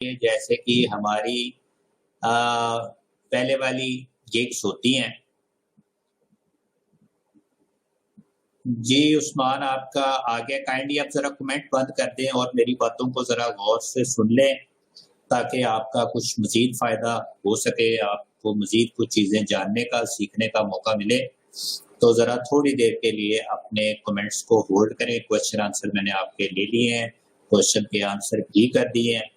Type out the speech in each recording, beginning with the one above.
जैसे कि हमारी पहले वाली गिग्स होती हैं। जी उस्मान, आपका आगे काइंडली आप जरा कमेंट बंद कर दें और मेरी बातों को जरा गौर से सुन लें ताकि आपका कुछ मजीद फायदा हो सके, आपको मजीद कुछ चीजें जानने का सीखने का मौका मिले। तो जरा थोड़ी देर के लिए अपने कमेंट्स को होल्ड करें। क्वेश्चन आंसर मैंने आपके ले लिए हैं, क्वेश्चन के आंसर भी कर दिए हैं।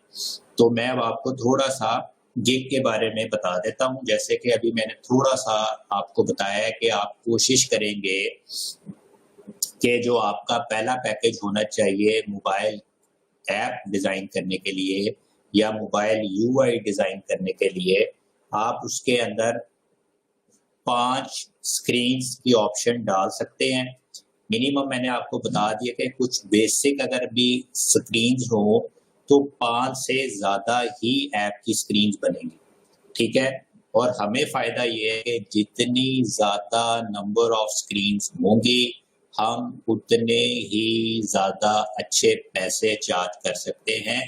तो मैं अब आपको थोड़ा सा गिग के बारे में बता देता हूं। जैसे कि अभी मैंने थोड़ा सा आपको बताया है कि आप कोशिश करेंगे कि जो आपका पहला पैकेज होना चाहिए मोबाइल ऐप डिजाइन करने के लिए या मोबाइल यूआई डिजाइन करने के लिए, आप उसके अंदर 5 स्क्रीन्स की ऑप्शन डाल सकते हैं। मिनिमम मैंने आपको बता दिया कि कुछ बेसिक अगर भी स्क्रीन्स हो तो 5 से ज्यादा ही ऐप की स्क्रीन्स बनेंगी, ठीक है। और हमें फायदा ये है कि जितनी ज्यादा नंबर ऑफ स्क्रीन्स होंगी हम उतने ही ज्यादा अच्छे पैसे चार्ज कर सकते हैं।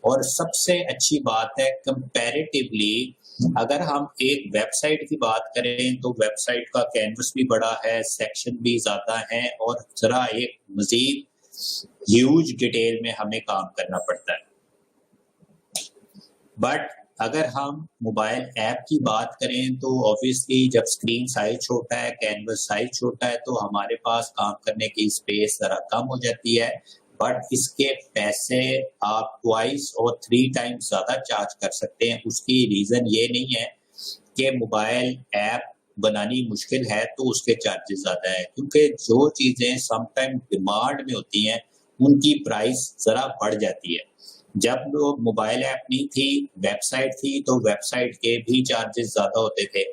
और सबसे अच्छी बात है कंपैरेटिवली, अगर हम एक वेबसाइट की बात करें तो वेबसाइट का कैनवस भी बड़ा है, सेक्शन भी ज्यादा है और जरा एक मजीद ह्यूज डिटेल में हमें काम करना पड़ता है। बट अगर हम मोबाइल ऐप की बात करें तो ऑब्वियसली जब स्क्रीन साइज छोटा है, कैनवस साइज छोटा है, तो हमारे पास काम करने की स्पेस जरा कम हो जाती है। बट इसके पैसे आप 2 और 3 टाइम्स ज्यादा चार्ज कर सकते हैं। उसकी रीजन ये नहीं है कि मोबाइल ऐप बनानी मुश्किल है तो उसके चार्जेस ज्यादा है, क्योंकि जो चीजें समटाइम डिमांड में होती हैं उनकी प्राइस जरा बढ़ जाती है। जब लोग मोबाइल ऐप नहीं थी, वेबसाइट थी, तो वेबसाइट के भी चार्जेस ज्यादा होते थे।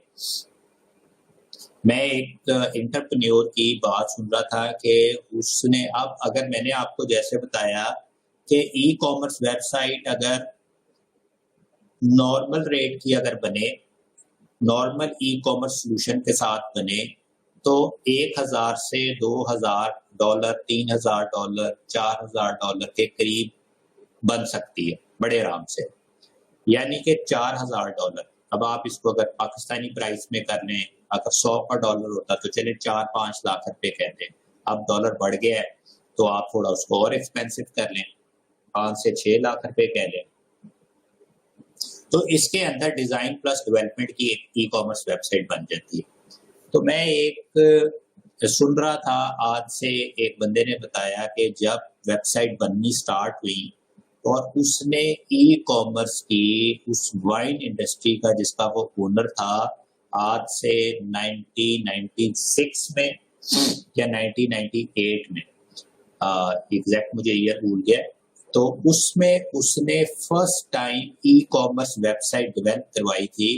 मैं एक एंटरप्रेन्योर की बात सुन रहा था कि उसने, अब अगर मैंने आपको जैसे बताया कि ई कॉमर्स वेबसाइट अगर नॉर्मल रेट की अगर बने, नॉर्मल ई कॉमर्स सोल्यूशन के साथ बने, तो $1000 से $2000, $3000, $4000 के करीब बन सकती है बड़े आराम से, यानी कि $4000। अब आप इसको अगर पाकिस्तानी प्राइस में कर लें, अगर 100 का डॉलर होता तो चले 4-5 लाख रुपए कहते हैं। अब डॉलर बढ़ गया है तो आप थोड़ा उसको और एक्सपेंसिव कर लें, 5 से 6 लाख रुपए कह लें। तो इसके अंदर डिजाइन प्लस डेवलपमेंट की एक ई कॉमर्स वेबसाइट बन जाती है। तो मैं एक सुन रहा था आज से, एक बंदे ने बताया कि जब वेबसाइट बननी स्टार्ट हुई और उसने ई कॉमर्स की उस वाइन इंडस्ट्री का जिसका वो ओनर था, आज से 1996 में या 1998 में, एग्जैक्ट मुझे ईयर भूल गया, तो उसमें उसने first time e commerce website develop करवाई थी।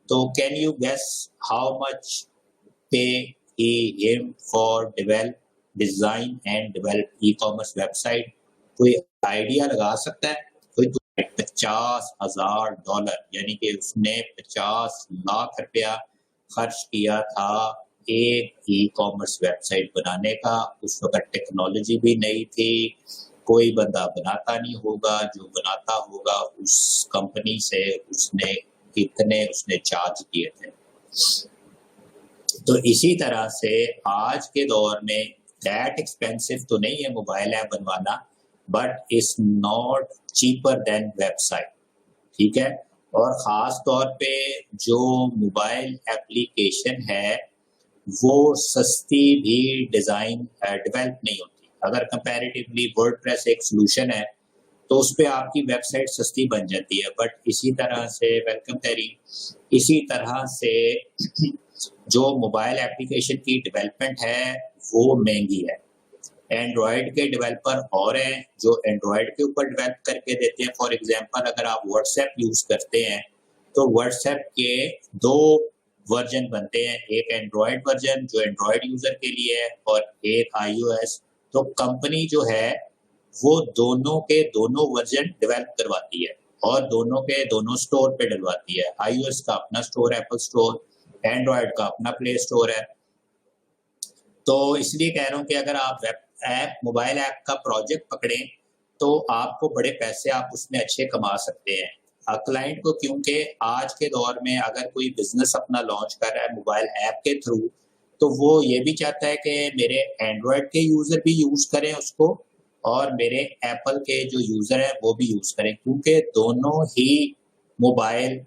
तो can you guess how much pay he him for develop design and develop e-commerce website? कोई आइडिया लगा सकता है? कोई तो $50,000, यानी कि उसने 50 लाख रुपया खर्च किया था एक ई कॉमर्स वेबसाइट बनाने का। उस वक्त टेक्नोलॉजी भी नहीं थी, कोई बंदा बनाता नहीं होगा, जो बनाता होगा उस कंपनी से उसने कितने उसने चार्ज किए थे। तो इसी तरह से आज के दौर में दैट एक्सपेंसिव तो नहीं है मोबाइल ऐप बनवाना, but it's not cheaper than website, ठीक है। और खास तौर पे जो मोबाइल एप्लीकेशन है वो सस्ती भी डिजाइन डेवलप नहीं होती। अगर कंपैरेटिवली वर्डप्रेस एक सोल्यूशन है तो उस पर आपकी वेबसाइट सस्ती बन जाती है, बट इसी तरह से वेलकम तेरी, इसी तरह से जो मोबाइल एप्लीकेशन की डेवलपमेंट है वो महंगी है। एंड्रॉयड के डेवलपर और हैं जो एंड्रॉयड के ऊपर डेवलप करके देते हैं। फॉर एग्जांपल अगर आप व्हाट्सएप यूज करते हैं तो व्हाट्सएप के 2 वर्जन बनते हैं, एक एंड्रॉयड वर्जन जो एंड्रॉयड यूजर के लिए है और एक iOS। तो कंपनी जो है वो दोनों के दोनों वर्जन डेवलप करवाती है और दोनों के दोनों स्टोर पे डलवाती है। iOS का अपना स्टोर एप्पल स्टोर, एंड्रॉयड का अपना प्ले स्टोर है। तो इसलिए कह रहा हूं कि अगर आप वेब ऐप मोबाइल ऐप का प्रोजेक्ट पकड़ें तो आपको बड़े पैसे आप उसमें अच्छे कमा सकते हैं। क्लाइंट को, क्योंकि आज के दौर में अगर कोई बिजनेस अपना लॉन्च कर रहा है मोबाइल ऐप के थ्रू, तो वो ये भी चाहता है कि मेरे एंड्रॉयड के यूजर भी यूज करें उसको और मेरे एप्पल के जो यूजर हैं वो भी यूज करें, क्योंकि दोनों ही मोबाइल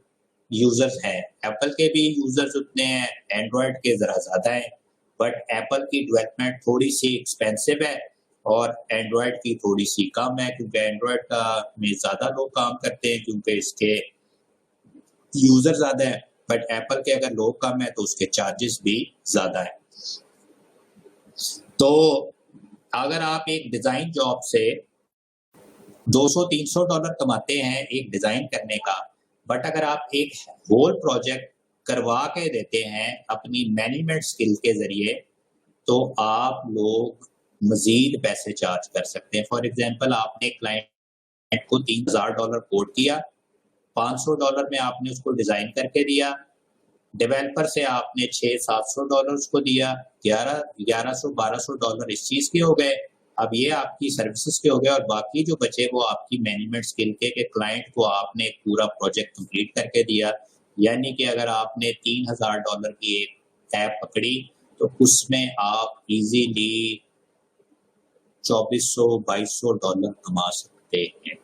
यूजर्स हैं। एप्पल के भी यूजर्स उतने हैं, एंड्रॉयड के जरा ज्यादा हैं, बट एप्पल की डेवलपमेंट थोड़ी सी एक्सपेंसिव है और एंड्रॉयड की थोड़ी सी कम है, क्योंकि एंड्रॉयड का में ज्यादा लोग काम करते हैं क्योंकि इसके यूजर ज्यादा है, बट एप्पल के अगर लोग कम है तो उसके चार्जेस भी ज्यादा है। तो अगर आप एक डिजाइन जॉब से $200-300 कमाते हैं एक डिजाइन करने का, बट अगर आप एक होल प्रोजेक्ट करवा के देते हैं अपनी मैनेजमेंट स्किल के जरिए, तो आप लोग मजीद पैसे चार्ज कर सकते हैं। फॉर एग्जांपल, आपने क्लाइंट को $3000 कोट किया, $500 में आपने उसको डिजाइन करके दिया, डेवलपर से आपने $600-700 उसको दिया, 1100-1200 इस चीज के हो गए। अब ये आपकी सर्विसेज के हो गए और बाकी जो बचे वो आपकी मैनेजमेंट स्किल के क्लाइंट को आपने एक पूरा प्रोजेक्ट कंप्लीट करके दिया। यानी कि अगर आपने $3000 की एक ऐप पकड़ी तो उसमें आप इजीली $2400-2200 कमा सकते हैं।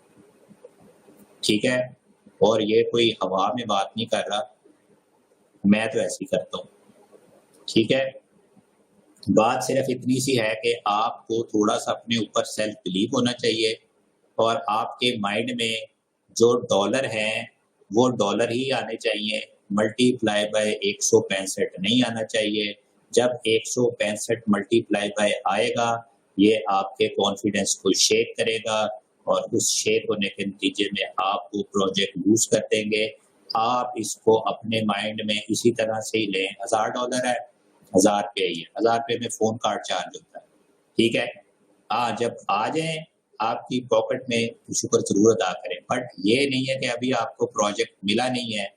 ठीक है, और ये कोई हवा में बात नहीं कर रहा, मैं तो ऐसे ही करता हूँ। ठीक है, बात सिर्फ इतनी सी है कि आपको थोड़ा सा अपने ऊपर सेल्फ बिलीव होना चाहिए और आपके माइंड में जो डॉलर हैं वो डॉलर ही आने चाहिए, मल्टीप्लाई बाय 165 नहीं आना चाहिए। जब 165 मल्टीप्लाई बाय आएगा ये आपके कॉन्फिडेंस को शेक करेगा और उस शेक होने के नतीजे में आप वो प्रोजेक्ट लूज कर देंगे। आप इसको अपने माइंड में इसी तरह से ही लें। $1000 है, 1000 रुपये ही है, 1000 रुपये में फोन कार्ड चार्ज होता है। ठीक है, जब आ जाए आपकी पॉकेट में उस पर जरूर अदा करें, बट ये नहीं है कि अभी आपको प्रोजेक्ट मिला नहीं है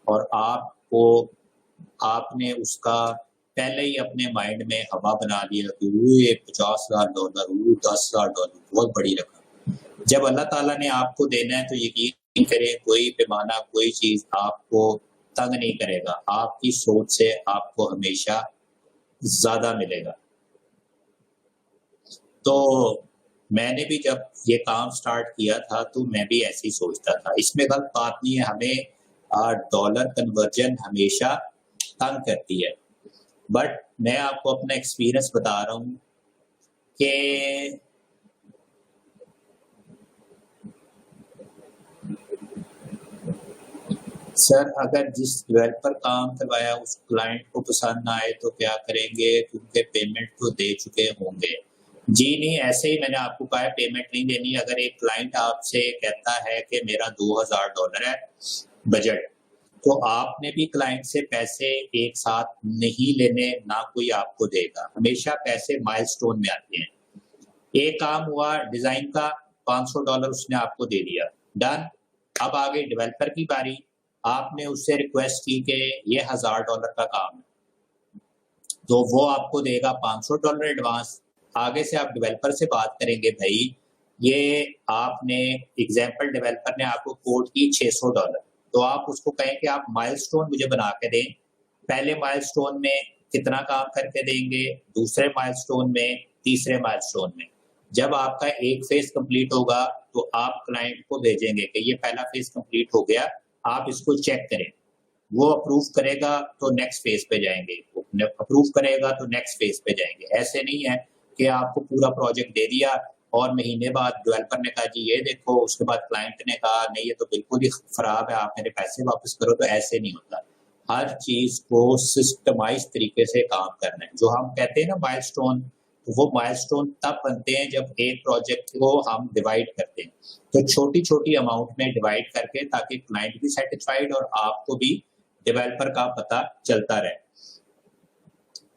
और आपने उसका पहले ही अपने माइंड में हवा बना लिया कि ये $50,000, $10,000 बहुत बड़ी रकम। जब अल्लाह ताला ने आपको देना है तो यकीन करें कोई पैमाना कोई चीज आपको तंग नहीं करेगा, आपकी सोच से आपको हमेशा ज्यादा मिलेगा। तो मैंने भी जब ये काम स्टार्ट किया था तो मैं भी ऐसे ही सोचता था, इसमें गलत बात नहीं है। हमें डॉलर कन्वर्जन हमेशा तंग करती है, बट मैं आपको अपना एक्सपीरियंस बता रहा हूँ कि सर अगर जिस डेवलपर काम करवाया उस क्लाइंट को पसंद ना आए तो क्या करेंगे, क्योंकि पेमेंट तो दे चुके होंगे। जी नहीं, ऐसे ही मैंने आपको कहा पेमेंट नहीं देनी। अगर एक क्लाइंट आपसे कहता है कि मेरा $2000 है बजट, तो आपने भी क्लाइंट से पैसे एक साथ नहीं लेने, ना कोई आपको देगा। हमेशा पैसे माइलस्टोन में आते हैं। एक काम हुआ डिजाइन का, $500 उसने आपको दे दिया, डन। अब आगे डेवलपर की बारी, आपने उससे रिक्वेस्ट की कि ये $1000 का काम है, तो वो आपको देगा $500 एडवांस। आगे से आप डेवलपर से बात करेंगे, भाई ये आपने एग्जाम्पल डेवलपर ने आपको कोट की $600, तो आप उसको कहें कि आप माइलस्टोन मुझे बना के दें। पहले माइलस्टोन में कितना काम करके देंगे, दूसरे माइलस्टोन में, तीसरे माइलस्टोन में। जब आपका एक फेज कंप्लीट होगा तो आप क्लाइंट को भेजेंगे कि ये पहला फेज कंप्लीट हो गया, आप इसको चेक करें। वो अप्रूव करेगा तो नेक्स्ट फेज पे जाएंगे, अप्रूव करेगा तो नेक्स्ट फेज पे जाएंगे। ऐसे नहीं है कि आपको पूरा प्रोजेक्ट दे दिया और महीने बाद डेवलपर ने कहा जी ये देखो, उसके बाद क्लाइंट ने कहा नहीं ये तो बिल्कुल ही खराब है, आप मेरे पैसे वापस करो। तो ऐसे नहीं होता, हर चीज को सिस्टमाइज तरीके से काम करना है। जो हम कहते हैं ना माइलस्टोन, तो वो माइलस्टोन तब बनते हैं जब एक प्रोजेक्ट को हम डिवाइड करते हैं, तो छोटी छोटी अमाउंट में डिवाइड करके, ताकि क्लाइंट भी सेटिस्फाइड और आपको भी डेवलपर का पता चलता रहे।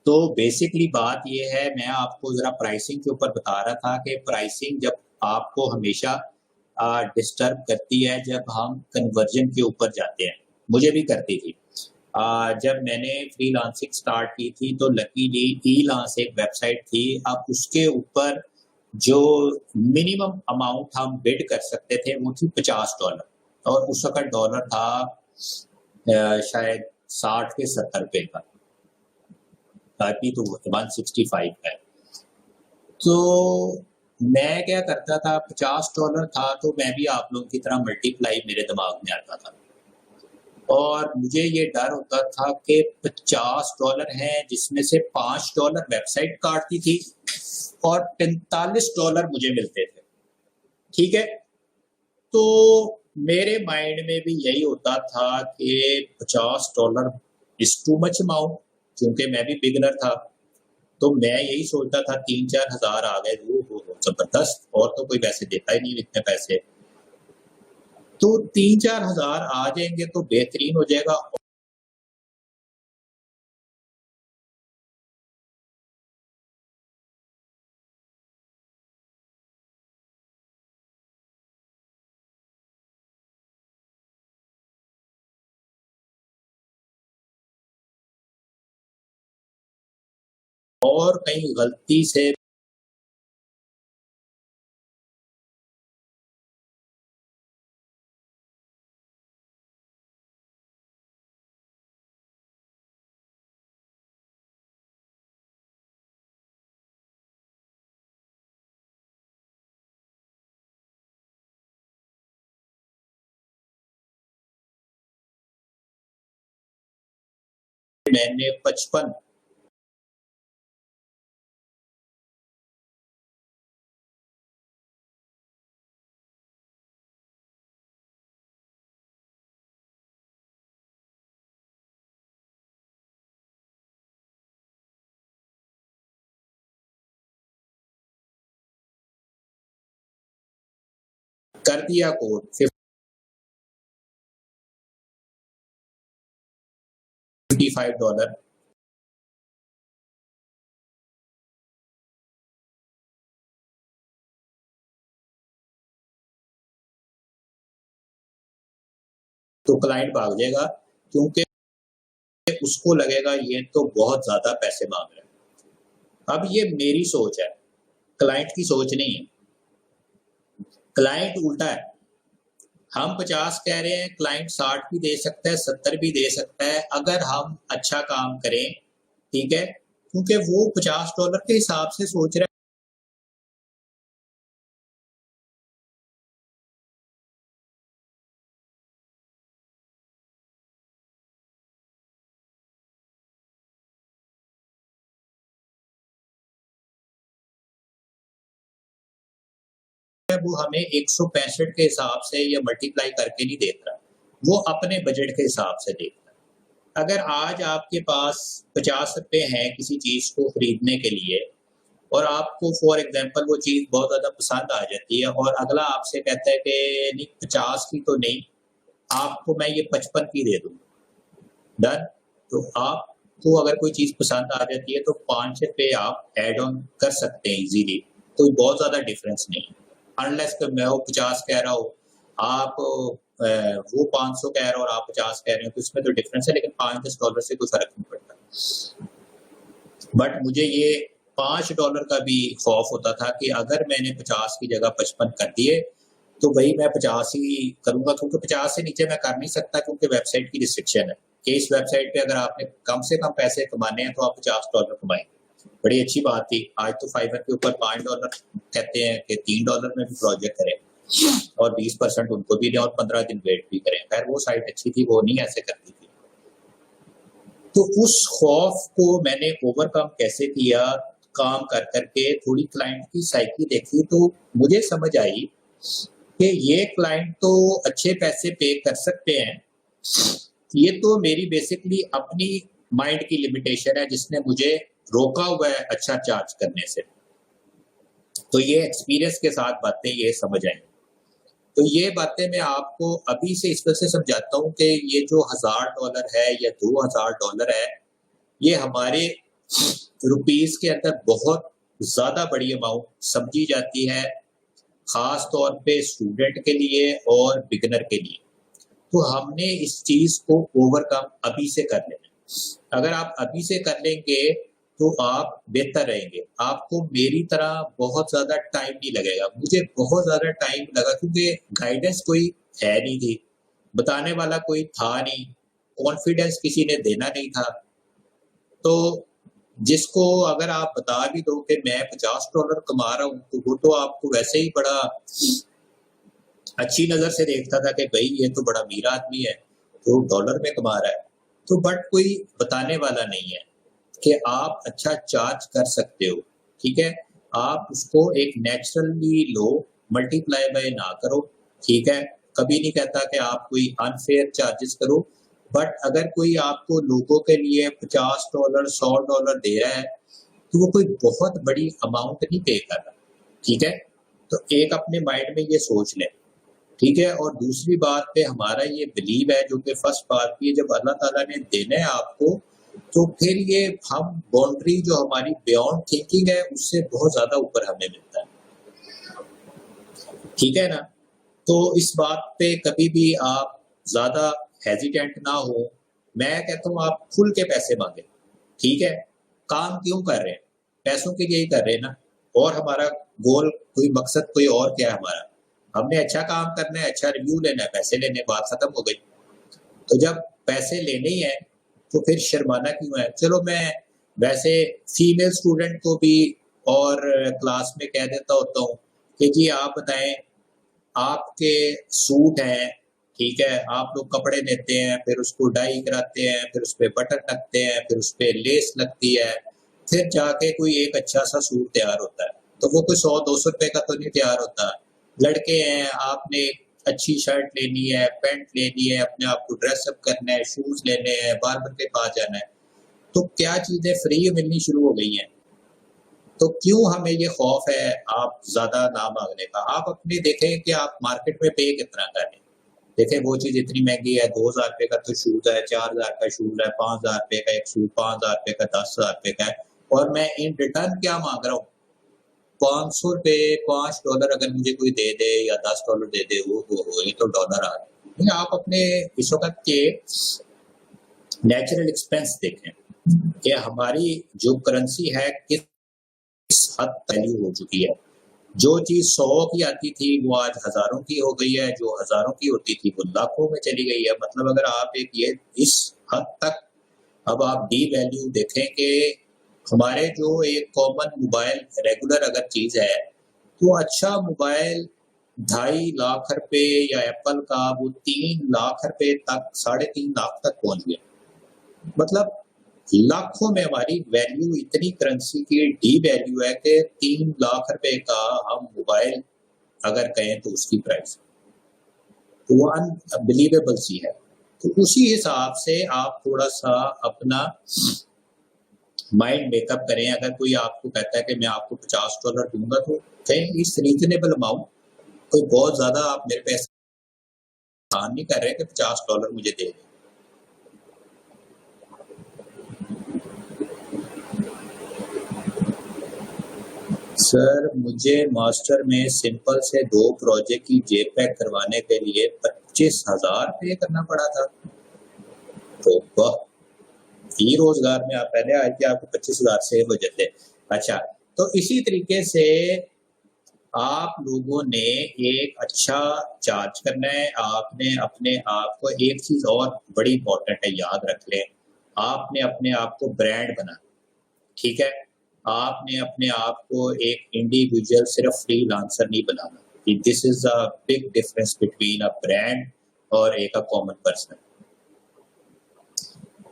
तो बेसिकली बात ये है, मैं आपको जरा प्राइसिंग के ऊपर बता रहा था कि प्राइसिंग जब आपको हमेशा डिस्टर्ब करती है जब हम कन्वर्जन के ऊपर जाते हैं। मुझे भी करती थी। जब मैंने फ्रीलांसिंग स्टार्ट की थी तो लकीली ई-लांस एक वेबसाइट थी, अब उसके ऊपर जो मिनिमम अमाउंट हम बिड कर सकते थे वो थी $50 और उस वक़्त डॉलर था शायद 60 के 70 रुपए का। अभी तो 165 है। तो मैं क्या करता था, $50 था तो मैं भी आप लोगों की तरह मल्टीप्लाई मेरे दिमाग में आता था और मुझे ये डर होता था कि $50 हैं जिसमें से $5 वेबसाइट काटती थी और $45 मुझे मिलते थे। ठीक है, तो मेरे माइंड में भी यही होता था कि $50 इज टू मच अमाउंट, क्योंकि मैं भी बिगनर था। तो मैं यही सोचता था 3-4 हज़ार आ गए, हो जबरदस्त, और तो कोई पैसे देता ही नहीं इतने पैसे। तो 3-4 हज़ार आ जाएंगे तो बेहतरीन हो जाएगा। और कहीं गलती से मैंने 55 कर दिया कोड $55। तो क्लाइंट भाग जाएगा, क्योंकि उसको लगेगा ये तो बहुत ज्यादा पैसे मांग रहे हैं। अब ये मेरी सोच है, क्लाइंट की सोच नहीं है। क्लाइंट उल्टा है, हम 50 कह रहे हैं, क्लाइंट 60 भी दे सकता है, 70 भी दे सकता है अगर हम अच्छा काम करें। ठीक है, क्योंकि वो $50 के हिसाब से सोच रहा है। वो हमें 165 के हिसाब से या मल्टीप्लाई करके नहीं देख रहा, वो अपने बजट के हिसाब से देख रहा है। अगर आज आपके पास ₹50 हैं किसी चीज को खरीदने के लिए और आपको फॉर एग्जांपल वो चीज बहुत ज्यादा पसंद आ जाती है और अगला आपसे कहता है कि नहीं 50 की तो नहीं, आपको मैं ये 55 की दे दूंगा, डन। तो आपको अगर कोई चीज पसंद आ जाती है तो ₹5 आप ऐड ऑन कर सकते हैं इजीली, तो बहुत ज्यादा डिफरेंस नहीं है। अनलेस कि मैं वो 50 कह रहा हूँ, आप वो 500 कह रहे हो और आप 50 कह रहे हो, तो इसमें तो डिफरेंस है, लेकिन $5-10 से कोई फर्क नहीं पड़ता। बट मुझे ये $5 का भी खौफ होता था कि अगर मैंने 50 की जगह 55 कर दिए तो वही मैं 50 ही करूंगा, क्योंकि 50 से नीचे मैं कर नहीं सकता, क्योंकि वेबसाइट की रिस्ट्रिक्शन है कि इस वेबसाइट पे अगर आपने कम से कम पैसे कमाने हैं तो आप $50 कमाएंगे। बड़ी अच्छी बात थी। आज तो फाइवर के ऊपर $5 कहते हैं कि $3 में भी प्रोजेक्ट करें और 20% उनको भी दें और 15 दिन वेट भी करें। खैर वो साइट अच्छी थी, वो नहीं ऐसे करती थी। तो उस खौफ को मैंने ओवरकम कैसे किया, काम कर करके थोड़ी क्लाइंट की साइकी देखी तो मुझे समझ आई कि ये क्लाइंट तो अच्छे पैसे पे कर सकते हैं, ये तो मेरी बेसिकली अपनी माइंड की लिमिटेशन है जिसने मुझे रोका हुआ है अच्छा चार्ज करने से। तो ये एक्सपीरियंस के साथ बातें ये समझ आई। तो ये बातें मैं आपको अभी से इस वजह से समझाता हूँ कि ये जो $1000 है या $2000 है, ये हमारे रुपीस के अंदर बहुत ज्यादा बड़ी अमाउंट समझी जाती है, खास तौर पे स्टूडेंट के लिए और बिगनर के लिए। तो हमने इस चीज को ओवरकम अभी से कर लेना। अगर आप अभी से कर लेंगे तो आप बेहतर रहेंगे। आपको मेरी तरह बहुत ज़्यादा टाइम नहीं लगेगा। मुझे बहुत ज़्यादा टाइम लगा क्योंकि गाइडेंस कोई है नहीं थी, बताने वाला कोई था नहीं, कॉन्फिडेंस किसी ने देना नहीं था। तो जिसको अगर आप बता भी दो कि मैं $50 कमा रहा हूँ, तो वो तो आपको वैसे ही बड़ा अच्छी नज़र से देखता था कि भई ये तो बड़ा अमीर आदमी है, तो डॉलर में कमा रहा है। तो बट कोई बताने वाला नहीं है कि आप अच्छा चार्ज कर सकते हो, ठीक है? आप उसको एक नेचुरली लो, मल्टीप्लाई बाय ना करो, ठीक है? कभी नहीं कहता कि आप कोई अनफेयर चार्जेस करो, बट अगर कोई आपको लोगों के लिए $50 $100 दे रहा है, तो वो कोई बहुत बड़ी अमाउंट नहीं पे कर रहा, ठीक है? तो एक अपने माइंड में ये सोच लें, ठीक है? और दूसरी बात पे हमारा ये बिलीव है, जो कि फर्स्ट बात की है, जब अल्लाह ताला ने देना है आपको, तो फिर ये हम बाउंड्री जो हमारी बियॉन्ड थिंकिंग है, उससे बहुत ज़्यादा ऊपर हमें मिलता है, ठीक है ना? तो इस बात पे कभी भी आप ज़्यादा हेजिटेंट ना हो। मैं कहता हूँ आप खुल के पैसे मांगे, ठीक है? काम क्यों कर रहे हैं? पैसों के लिए ही कर रहे हैं ना। और हमारा गोल कोई मकसद कोई और क्या है हमारा? हमने अच्छा काम करना है, अच्छा रिव्यू लेना है, पैसे लेने, बात खत्म हो गई। तो जब पैसे लेने ही है तो फिर शर्माना क्यों है? चलो मैं वैसे फीमेल स्टूडेंट को भी और क्लास में कह देता होता हूँ कि जी आप बताएं, आपके सूट हैं, ठीक है? आप लोग कपड़े लेते हैं, फिर उसको डाई कराते हैं, फिर उस पे बटन लगते हैं, फिर उस पे लेस लगती है, फिर जाके कोई एक अच्छा सा सूट तैयार होता है। तो वो कोई 100-200 रुपए का तो नहीं तैयार होता। लड़के हैं, आपने अच्छी शर्ट लेनी है, पैंट लेनी है, अपने आप को ड्रेस अप करना है, शूज लेने हैं, बार्बर के पास जाना है, तो क्या चीजें फ्री मिलनी शुरू हो गई हैं। तो क्यों हमें ये खौफ है आप ज्यादा ना मांगने का? आप अपने देखें कि आप मार्केट में पे कितना कर रहे हैं। देखें वो चीज इतनी महंगी है, 2000 रुपए का तो शूज है, 4000 का शूज है, 5000 रुपए का एक शूज, 5000 रुपए का, 10,000 रुपए का है, और मैं इन रिटर्न क्या मांग रहा हूँ? 500 रुपए, $5 अगर मुझे कोई दे दे या $10 दे दे, वो ये तो डॉलर आ रहे। आप अपने इस वक्त के नेचुरल एक्सपेंस देखें कि हमारी जो करेंसी है किस हद वैल्यू हो चुकी है। जो चीज 100 की आती थी वो आज हजारों की हो गई है, जो हजारों की होती थी वो लाखों में चली गई है। मतलब अगर आप एक ये इस हद तक अब आप डी वैल्यू देखें कि हमारे जो एक कॉमन मोबाइल रेगुलर अगर चीज है, तो अच्छा मोबाइल 2.5 लाख रुपए या एप्पल का वो 3 लाख रुपए तक, 3.5 लाख तक पहुंच गया। मतलब लाखों में हमारी वैल्यू, इतनी करेंसी की डी वैल्यू है कि 3 लाख रुपए का हम मोबाइल अगर कहें तो उसकी प्राइस, तो वो अनबिलीवेबल सी है। तो उसी हिसाब से आप थोड़ा सा अपना माइंड मेकअप करें। अगर कोई आपको कहता है कि मैं आपको $50 दूंगा, तो कहें इस रीजनेबल अमाउंट, कोई बहुत ज्यादा आप मेरे पे एहसान नहीं कर रहे कि $50 मुझे दे दें। सर मुझे मास्टर में सिंपल से 2 प्रोजेक्ट की जेपैक करवाने के लिए 25,000 पे करना पड़ा था। तो वाह, ई रोजगार में आप पहले आए थे, आपको 25,000 सेव हो जाते। अच्छा, तो इसी तरीके से आप लोगों ने एक अच्छा चार्ज करना है। आपने अपने आप को, एक चीज और बड़ी इंपॉर्टेंट है, याद रख लें, आपने अपने आप को ब्रांड बनाना, ठीक है? आपने अपने आप को एक इंडिविजुअल, सिर्फ फ्रीलांसर नहीं बनाना। This is a big difference between a brand और एक कॉमन पर्सन।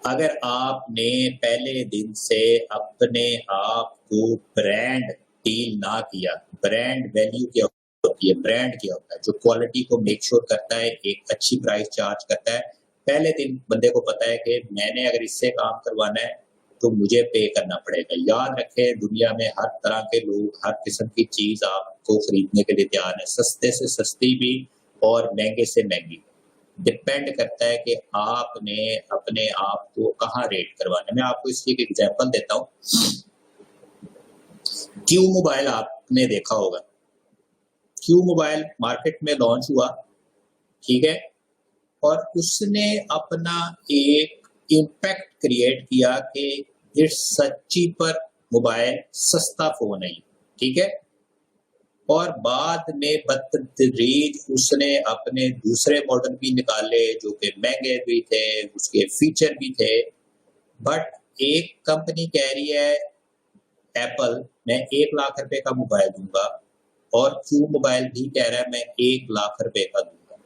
अगर आपने पहले दिन से अपने आप को ब्रांड डील ना किया, ब्रांड वैल्यू क्या होती है, ब्रांड क्या होता है? जो क्वालिटी को मेक श्योर करता है, एक अच्छी प्राइस चार्ज करता है। पहले दिन बंदे को पता है कि मैंने अगर इससे काम करवाना है तो मुझे पे करना पड़ेगा। याद रखें, दुनिया में हर तरह के लोग, हर किस्म की चीज आपको खरीदने के लिए तैयार है, सस्ते से सस्ती भी और महंगे से महंगी। डिपेंड करता है कि आपने अपने आप को कहाँ रेट करवाना है। मैं आपको इसकी एक एग्जांपल देता हूँ। क्यू मोबाइल आपने देखा होगा। क्यू मोबाइल मार्केट में लॉन्च हुआ, ठीक है, और उसने अपना एक इम्पैक्ट क्रिएट किया कि इट्स अ चीपर मोबाइल, सस्ता फोन है, ठीक है। और बाद में बदतरीज उसने अपने दूसरे मॉडल भी निकाले जो कि महंगे भी थे, उसके फीचर भी थे, बट एक कंपनी कह रही है एप्पल मैं 1 लाख रुपए का मोबाइल दूंगा, और क्यू मोबाइल भी कह रहा है मैं 1 लाख रुपए का दूंगा।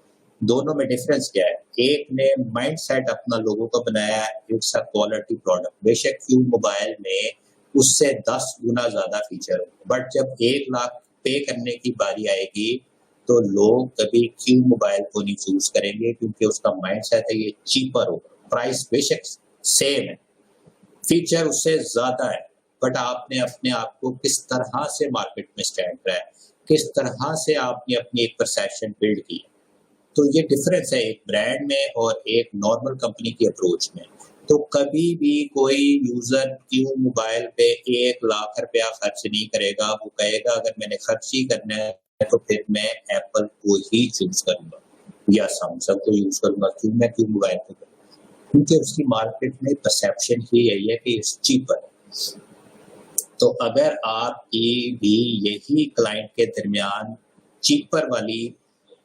दोनों में डिफरेंस क्या है? एक ने माइंड सेट अपना लोगों का बनाया, इट्स अ क्वालिटी प्रोडक्ट। बेशक क्यू मोबाइल में उससे 10 गुना ज्यादा फीचर हो, बट जब 1 लाख पे करने की बारी आएगी तो लोग कभी क्यू मोबाइल को नहीं चूज करेंगे, क्योंकि उसका माइंड सेट है ये चीपर होगा। प्राइस बेशक सेम है, फीचर उससे ज्यादा है, बट आपने अपने आप को किस तरह से मार्केट में स्टैंड करा है, किस तरह से आपने अपनी एक परसेप्शन बिल्ड की। तो ये डिफरेंस है एक ब्रांड में और एक नॉर्मल कंपनी की अप्रोच में। तो कभी भी कोई यूजर क्यू मोबाइल पे 1 लाख रुपया खर्च नहीं करेगा। वो कहेगा अगर मैंने खर्च ही करना है तो फिर मैं एप्पल को ही चूज करूंगा या सैमसंग को यूज करूंगा, क्यों मैं क्यू मोबाइल को करूंगा, क्योंकि उसकी मार्केट में परसेप्शन ही यही है कि इट्स चीपर। तो अगर आपकी भी यही क्लाइंट के दरमियान चीपर वाली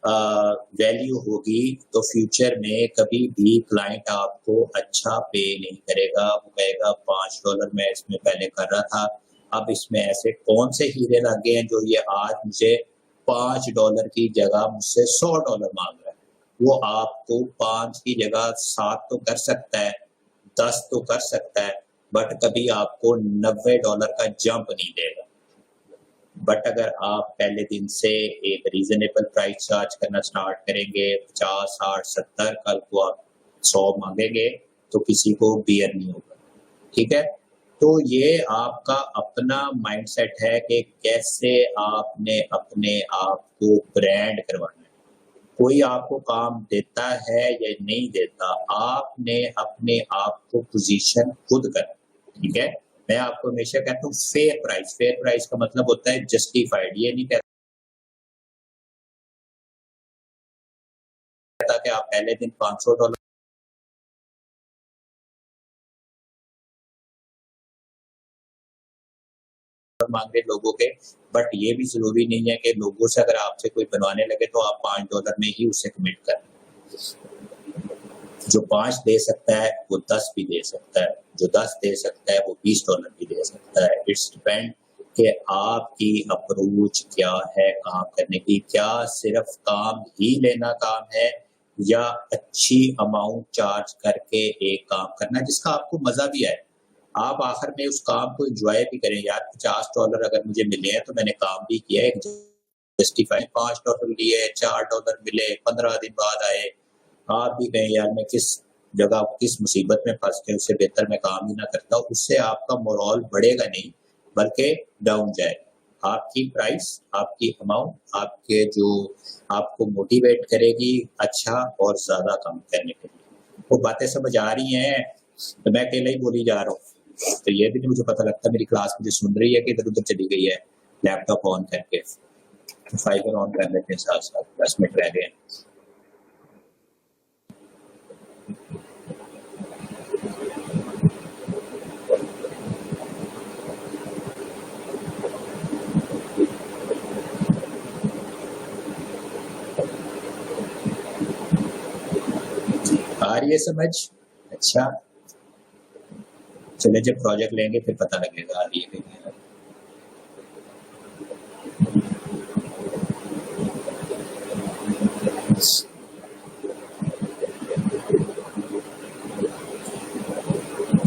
वैल्यू होगी तो फ्यूचर में कभी भी क्लाइंट आपको अच्छा पे नहीं करेगा। वो कहेगा $5 मैं इसमें पहले कर रहा था, अब इसमें ऐसे कौन से हीरे लग गए हैं जो ये आज मुझे $5 की जगह मुझसे $100 मांग रहा है। वो आपको 5 की जगह 7 तो कर सकता है, 10 तो कर सकता है, बट कभी आपको $90 का जंप नहीं देगा। बट अगर आप पहले दिन से एक रीजनेबल प्राइस चार्ज करना स्टार्ट करेंगे, 50, 60, 70, कल को आप 100 मांगेंगे तो किसी को बियर नहीं होगा, ठीक है। तो ये आपका अपना माइंडसेट है कि कैसे आपने अपने आप को ब्रांड करवाना है। कोई आपको काम देता है या नहीं देता, आपने अपने आप को पोजीशन खुद करना, ठीक है। मैं आपको हमेशा कहता हूँ फेयर प्राइस। फेयर प्राइस का मतलब होता है जस्टिफाइड। ये नहीं कहता कि आप पहले दिन $500 मांग रहे लोगों के, बट ये भी जरूरी नहीं है कि लोगों से अगर आपसे कोई बनवाने लगे तो आप $5 में ही उसे कमिट करें। जो 5 दे सकता है वो 10 भी दे सकता है, जो 10 दे सकता है वो $20 भी दे सकता है। इट्स डिपेंड कि आपकी अप्रोच क्या है काम करने की। क्या सिर्फ काम ही लेना काम है, या अच्छी अमाउंट चार्ज करके एक काम करना जिसका आपको मजा भी आए, आप आखिर में उस काम को एंजॉय भी करें। यार $50 अगर मुझे मिले हैं तो मैंने काम भी किया है, जस्टिफाई। $5 लिए, $4 मिले, 15 दिन बाद आए, आप भी कहें यार मैं किस जगह किस मुसीबत में फंस के, उससे बेहतर मैं काम ही ना करता। उससे आपका मोरल बढ़ेगा नहीं बल्कि डाउन जाएगा। आपकी प्राइस, आपकी अमाउंट आपके जो आपको मोटिवेट करेगी अच्छा और ज्यादा काम करने के लिए। वो बातें समझ आ रही हैं तो मैं अकेले ही बोली जा रहा हूँ, तो ये भी नहीं मुझे पता लगता मेरी क्लास मुझे सुन रही है कि इधर उधर चली गई है। लैपटॉप ऑन करके फाइबर ऑन कर लेते हैं, साथ साथ 10 मिनट रह गए। आ रही है समझ? अच्छा चले, जब प्रोजेक्ट लेंगे फिर पता लगेगा आ रही है कि नहीं।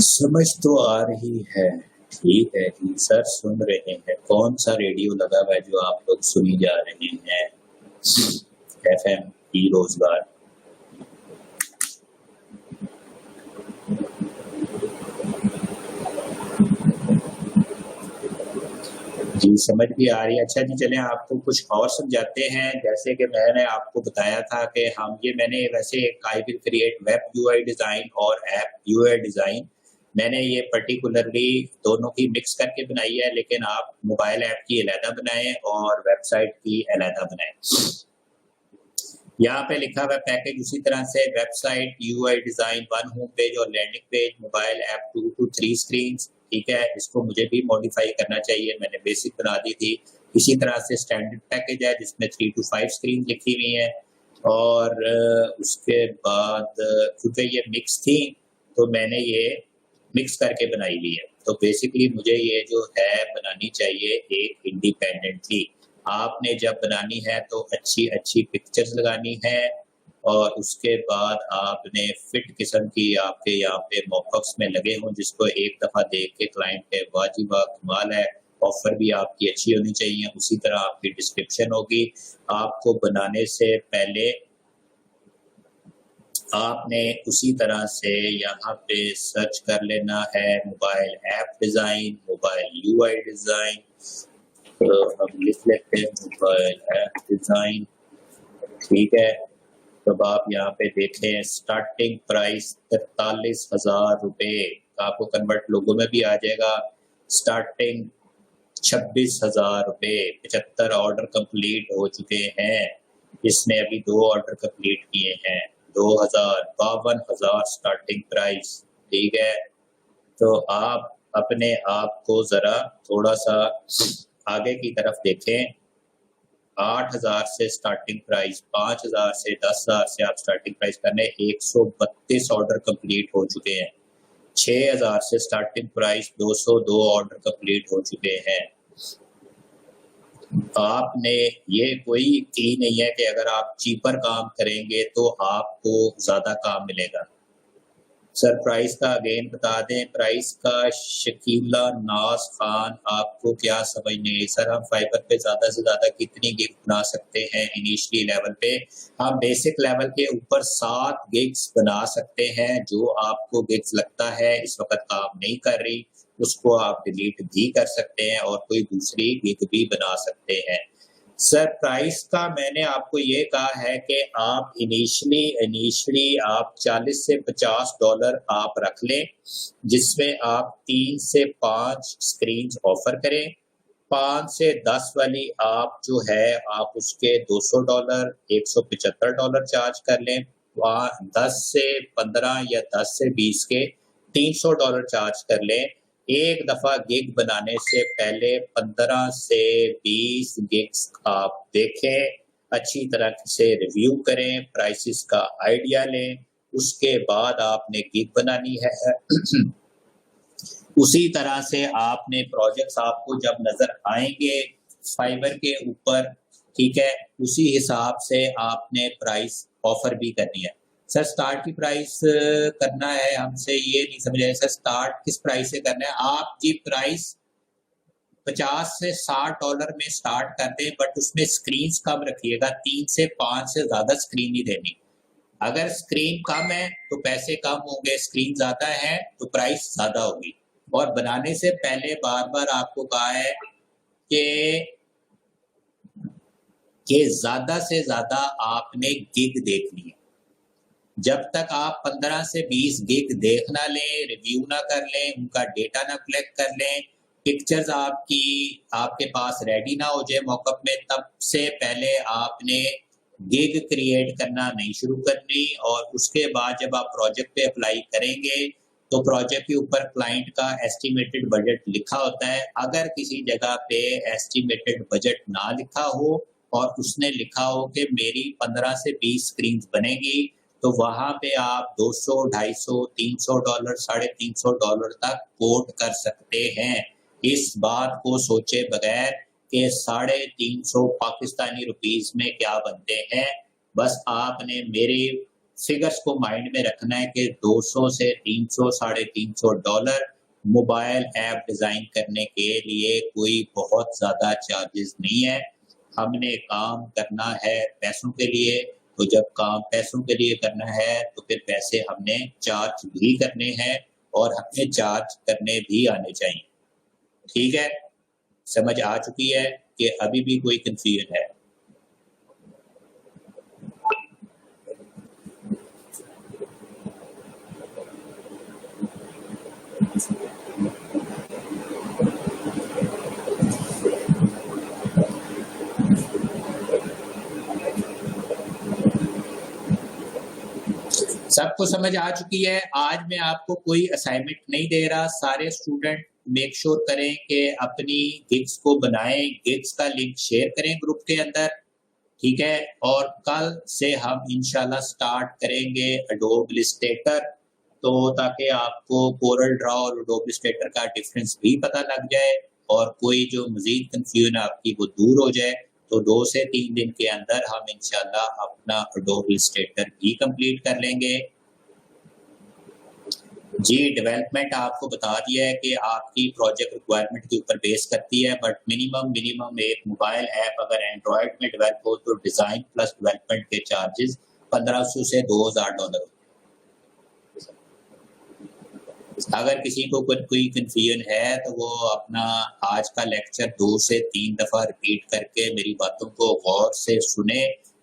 समझ तो आ रही है, ठीक है जी सर, सुन रहे हैं। कौन सा रेडियो लगा हुआ है जो आप लोग सुनी जा रहे हैं? FM ई रोजगार। जी समझ भी आ रही है। अच्छा जी चलें आपको कुछ और समझाते हैं। जैसे कि मैंने आपको बताया था कि मैंने वैसे I will create web UI design और ऐप यूआई डिजाइन, मैंने ये पर्टिकुलरली दोनों की मिक्स करके बनाई है, लेकिन आप मोबाइल ऐप की अलहदा बनाएं और वेबसाइट की अलहदा बनाएं। यहाँ पे लिखा हुआ पैकेज उसी तरह से website, UI design, one home page और landing page, mobile app 2 to 3 screen. ठीक है, इसको मुझे भी मॉडिफाई करना चाहिए, मैंने बेसिक बना दी थी। इसी तरह से स्टैंडर्ड पैकेज है जिसमें 3 to 5 स्क्रीन लिखी हुई है। और उसके बाद क्योंकि ये मिक्स थी तो मैंने ये मिक्स करके बनाई हुई है। तो बेसिकली मुझे ये जो है बनानी चाहिए एक इंडिपेंडेंटली। आपने जब बनानी है तो अच्छी अच्छी पिक्चर्स लगानी है और उसके बाद आपने फिट किस्म की आपके यहाँ पे मॉकअप्स में लगे हों जिसको एक दफ़ा देख के क्लाइंट पे वाजिब कमाल है, ऑफर भी आपकी अच्छी होनी चाहिए। उसी तरह आपकी डिस्क्रिप्शन होगी। आपको बनाने से पहले आपने उसी तरह से यहाँ पे सर्च कर लेना है mobile app design, mobile UI design. तो हम लिख लेते हैं मोबाइल ऐप डिज़ाइन। ठीक है, तब आप यहाँ पे देखें स्टार्टिंग प्राइस 43,000 रुपये, आपको कन्वर्ट लोगों में भी आ जाएगा। स्टार्टिंग 26,000 रुपये, 75 ऑर्डर कंप्लीट हो चुके हैं। इसने अभी 2 ऑर्डर कंप्लीट किए हैं। 52,000 स्टार्टिंग प्राइस। ठीक है, तो आप अपने आप को जरा थोड़ा सा आगे की तरफ देखें। 8,000 से स्टार्टिंग प्राइस, 5,000 से 10,000 से आप स्टार्टिंग प्राइस करने 132 ऑर्डर कंप्लीट हो चुके हैं। 6,000 से स्टार्टिंग प्राइस 202 ऑर्डर कंप्लीट हो चुके हैं। आपने ये कोई की नहीं है कि अगर आप चीपर काम करेंगे तो आपको ज्यादा काम मिलेगा। सर प्राइस का अगेन बता दें, प्राइस का शकीला नाज खान, आपको क्या समझ नहीं सर? हम फाइबर पे ज्यादा से ज्यादा कितनी गिग बना सकते हैं? इनिशियली लेवल पे हम बेसिक लेवल के ऊपर 7 गिग्स बना सकते हैं। जो आपको गिग्स लगता है इस वक्त काम नहीं कर रही उसको आप डिलीट भी कर सकते हैं और कोई दूसरी गिग भी बना सकते हैं। सर प्राइस का मैंने आपको ये कहा है कि आप इनिशियली आप 40 से 50 डॉलर आप रख लें जिसमें आप 3 से 5 स्क्रीन ऑफर करें। 5 से 10 वाली आप जो है आप उसके 200 डॉलर 175 डॉलर चार्ज कर लें। 10 से 15 या 10 से 20 के 300 डॉलर चार्ज कर लें। एक दफा गिग बनाने से पहले 15 से 20 गिग्स आप देखें, अच्छी तरह से रिव्यू करें, प्राइसेस का आइडिया लें, उसके बाद आपने गिग बनानी है। उसी तरह से आपने प्रोजेक्ट्स आपको जब नजर आएंगे फाइबर के ऊपर, ठीक है, उसी हिसाब से आपने प्राइस ऑफर भी करनी है। सर स्टार्ट की प्राइस करना है, हमसे ये नहीं समझ आया सर स्टार्ट किस प्राइस से करना है? आपकी प्राइस 50 से 60 डॉलर में स्टार्ट कर दें बट उसमें स्क्रीन कम रखिएगा, 3 से 5 से ज्यादा स्क्रीन नहीं देनी। अगर स्क्रीन कम है तो पैसे कम होंगे, स्क्रीन ज्यादा है तो प्राइस ज्यादा होगी। और बनाने से पहले बार बार आपको कहा है कि ज्यादा से ज्यादा आपने गिग देखनी है। जब तक आप 15 से 20 गिग देख ना लें, रिव्यू ना कर लें, उनका डेटा ना कलेक्ट कर लें, पिक्चर्स आपके पास रेडी ना हो जाए मॉकअप में, तब से पहले आपने गिग क्रिएट करना नहीं शुरू करनी। और उसके बाद जब आप प्रोजेक्ट पे अप्लाई करेंगे तो प्रोजेक्ट के ऊपर क्लाइंट का एस्टिमेटेड बजट लिखा होता है। अगर किसी जगह पे एस्टिमेटेड बजट ना लिखा हो और उसने लिखा हो कि मेरी 15 से 20 स्क्रीन बनेगी, तो वहां पे आप 200, 250, 300 डॉलर, 350 डॉलर तक कोट कर सकते हैं। इस बात को सोचे बगैर कि 350 पाकिस्तानी रुपीस में क्या बनते हैं, बस आपने मेरे फिगर्स को माइंड में रखना है कि 200 से 300, 350 डॉलर मोबाइल ऐप डिजाइन करने के लिए कोई बहुत ज्यादा चार्जेस नहीं है। हमने काम करना है पैसों के लिए, तो जब काम पैसों के लिए करना है तो फिर पैसे हमने चार्ज भी करने हैं और हमें चार्ज करने भी आने चाहिए। ठीक है, समझ आ चुकी है कि अभी भी कोई कंफ्यूजन है? सबको समझ आ चुकी है। आज मैं आपको कोई असाइनमेंट नहीं दे रहा। सारे स्टूडेंट मेक श्योर करें कि अपनी गिग्स को बनाएं, गिग्स का लिंक शेयर करें ग्रुप के अंदर, ठीक है। और कल से हम इंशाल्लाह स्टार्ट करेंगे एडोब इलस्ट्रेटर, तो ताकि आपको कोरल ड्रॉ और एडोब इलस्ट्रेटर का डिफरेंस भी पता लग जाए और कोई जो मजीद कंफ्यूजन आपकी वो दूर हो जाए। तो 2 से 3 दिन के अंदर हम इंशाल्लाह अपना एडोब इलस्ट्रेटर भी कंप्लीट कर लेंगे। जी, डेवलपमेंट आपको बता दिया है कि आपकी प्रोजेक्ट रिक्वायरमेंट के ऊपर बेस करती है, बट मिनिमम एक मोबाइल ऐप अगर एंड्रॉयड में डेवलप हो तो डिज़ाइन प्लस डेवलपमेंट के चार्जेस $1500 से $2000। अगर किसी को कोई कंफ्यूजन है तो वो अपना आज का लेक्चर 2 से 3 दफ़ा रिपीट करके मेरी बातों को गौर से सुने,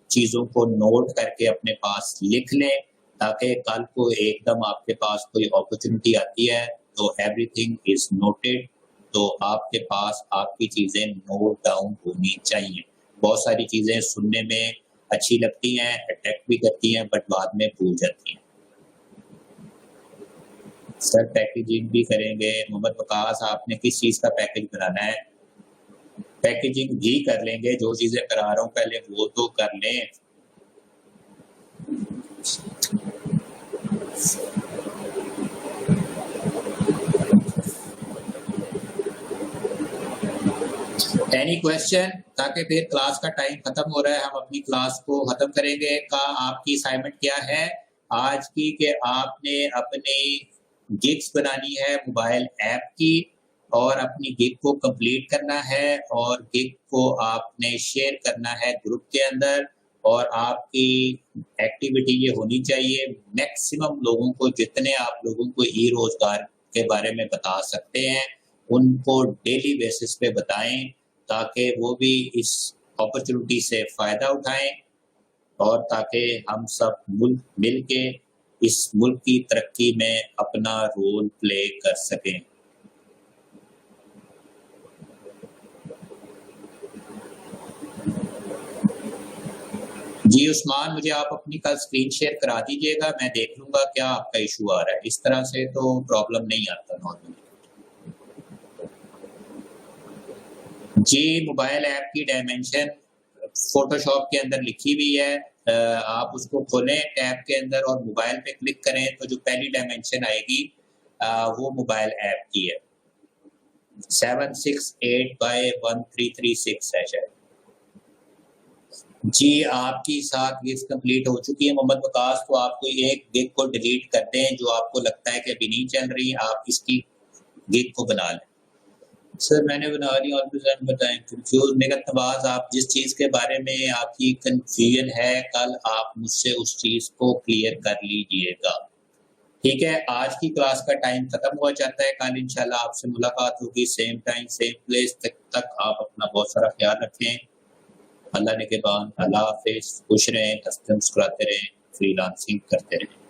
चीज़ों को नोट करके अपने पास लिख लें, ताकि कल को एकदम आपके पास कोई अपॉर्चुनिटी आती है तो एवरीथिंग इज नोटेड, तो आपके पास आपकी चीज़ें नोट डाउन होनी चाहिए। बहुत सारी चीज़ें सुनने में अच्छी लगती हैं, अट्रैक्ट भी करती हैं, बट बाद में भूल जाती हैं। सर पैकेजिंग भी करेंगे। मोहम्मद वकास, आपने किस चीज़ का पैकेज बनाना है? पैकेजिंग भी कर लेंगे, जो चीज़ें करा रहा हूँ पहले वो तो कर लें। Any question? ताकि फिर क्लास का टाइम खत्म हो रहा है, हम अपनी क्लास को खत्म करेंगे। का आपकी असाइनमेंट क्या है आज की कि आपने अपनी गिग्स बनानी है मोबाइल ऐप की और अपनी गिग को कंप्लीट करना है और गिग को आपने शेयर करना है ग्रुप के अंदर, और आपकी एक्टिविटी ये होनी चाहिए मैक्सिमम लोगों को, जितने आप लोगों को ई रोजगार के बारे में बता सकते हैं उनको डेली बेसिस पे बताएं, ताकि वो भी इस अपॉर्चुनिटी से फ़ायदा उठाएं और ताकि हम सब मुल्क मिल के इस मुल्क की तरक्की में अपना रोल प्ले कर सकें। जी उस्मान, मुझे आप अपनी कल स्क्रीन शेयर करा दीजिएगा, मैं देख लूंगा क्या आपका इशू आ रहा है। इस तरह से तो प्रॉब्लम नहीं आता नॉर्मली। जी, मोबाइल ऐप की डायमेंशन फोटोशॉप के अंदर लिखी हुई है, आप उसको खोलें टैब के अंदर और मोबाइल पे क्लिक करें तो जो पहली डायमेंशन आएगी वो मोबाइल ऐप की है। 768 बाय 1336 है शायद। जी, आपकी 7 गिग्स कंप्लीट हो चुकी है मोहम्मद वकास, तो आप कोई एक गिग को डिलीट कर दें जो आपको लगता है कि अभी नहीं चल रही, आप इसकी गिग को बना लें। सर मैंने बना ली और डिजाइन बताएं। कंफ्यूज निगत नवाज, आप जिस चीज़ के बारे में आपकी कंफ्यूजन है कल आप मुझसे उस चीज़ को क्लियर कर लीजिएगा, ठीक है। आज की क्लास का टाइम खत्म हुआ चाहता है, कल इंशाल्लाह आपसे मुलाकात होगी सेम टाइम सेम प्लेस। तक आप अपना बहुत सारा ख्याल रखें। अल्लाह ने के बाद, अल्लाह हाफिज़, खुश रहें, हंसते मुस्कुराते रहें, फ्रीलांसिंग करते रहें।